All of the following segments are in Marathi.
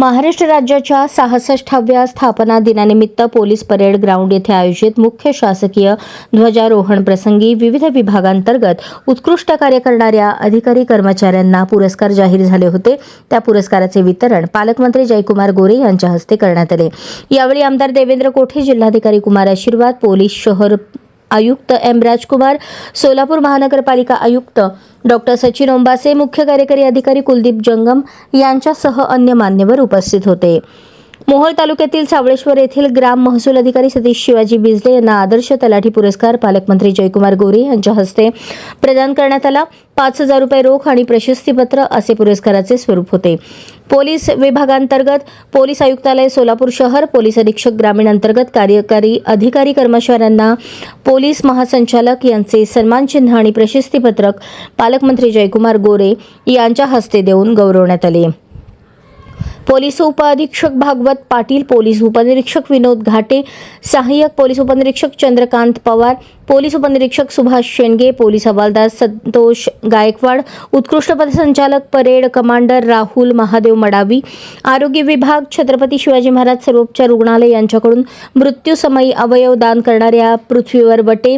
महाराष्ट्र राज्याच्या 66व्या स्थापना दिनानिमित्त पोलीस परेड ग्राउंड येथे आयोजित मुख्य शासकीय ध्वजारोहण प्रसंगी विविध विभागांतर्गत उत्कृष्ट कार्य करणाऱ्या अधिकारी कर्मचाऱ्यांना पुरस्कार जाहीर झाले होते. त्या पुरस्काराचे वितरण पालकमंत्री जयकुमार गोरे यांच्या हस्ते करण्यात आले. यावेळी आमदार देवेंद्र कोठे, जिल्हाधिकारी कुमार आशीर्वाद, पोलीस शहर आयुक्त एम राजकुमार, सोलापूर महानगरपालिका आयुक्त डॉक्टर सचिन ओंबासे, मुख्य कार्यकारी अधिकारी कुलदीप जंगम यांच्यासह अन्य मान्यवर उपस्थित होते. मोहोळ तालुक्यातील सावळेश्वर येथील ग्राम महसूल अधिकारी सतीश शिवाजी बिजले यांना आदर्श तलाठी पुरस्कार पालकमंत्री जयकुमार गोरे यांच्या हस्ते प्रदान करण्यात आला. 5,000 रुपये रोख आणि प्रशस्तीपत्र असे पुरस्काराचे स्वरूप होते. पोलीस विभागांतर्गत पोलीस आयुक्तालय सोलापूर शहर, पोलीस अधीक्षक ग्रामीण अंतर्गत कार्यकारी अधिकारी कर्मचाऱ्यांना पोलीस महासंचालक यांचे सन्मानचिन्ह आणि प्रशस्तीपत्रक पालकमंत्री जयकुमार गोरे यांच्या हस्ते देऊन गौरवण्यात आले. पोलीस उपअधीक्षक भागवत पाटील, पोलीस उपनिरीक्षक विनोद घाटे, सहाय्यक पोलीस उपनिरीक्षक चंद्रकांत पवार, पोलीस उपनिरीक्षक सुभाष शेंडगे, पोलीस हवालदार संतोष गायकवाड, उत्कृष्ट पथसंचालक परेड कमांडर राहुल महादेव मडावी, आरोग्य विभाग छत्रपती शिवाजी महाराज सर्वोपचार रुग्णालय यांच्याकडून मृत्यूसमयी अवयव दान करणाऱ्या पृथ्वीवर वटे,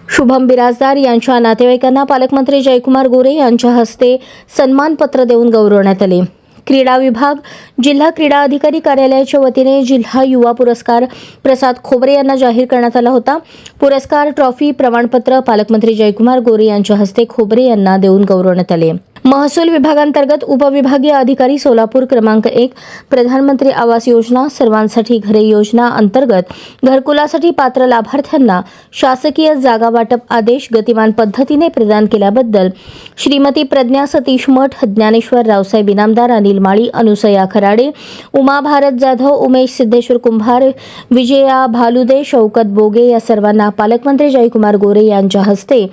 शुभम बिराजदार यांच्या नातेवाईकांना पालकमंत्री जयकुमार गोरे यांच्या हस्ते सन्मानपत्र देऊन गौरवण्यात आले. क्रीडा विभाग जिल्हा क्रीडा अधिकारी कार्यालयाच्या वतीने जिल्हा युवा पुरस्कार प्रसाद खोबरे यांना जाहीर करण्यात आला होता. पुरस्कार, ट्रॉफी, प्रमाणपत्र पालकमंत्री जयकुमार गोरे यांच्या हस्ते खोबरे यांना देऊन गौरवण्यात आले. महसूल विभागांतर्गत उपविभागीय अधिकारी सोलापूर क्रमांक 1 प्रधानमंत्री आवास योजना सर्वांसाठी घरे योजना अंतर्गत घरकुलासाठी पात्र लाभार्थ्यांना शासकीय जागा वाटप आदेश गतिमान पद्धतीने प्रदान केल्याबद्दल श्रीमती प्रज्ञा सतीश मठ, ज्ञानेश्वर रावसाहेब इनामदार, अनिल माळी, अनुसया खराडे, उमा भारत जाधव, उमेश सिद्धेश्वर कुंभार, विजया भालुदे, शौकत बोगे या सर्वांना पालकमंत्री जयकुमार गोरे यांच्या हस्ते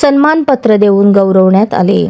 सन्मानपत्र देऊन गौरवण्यात आले.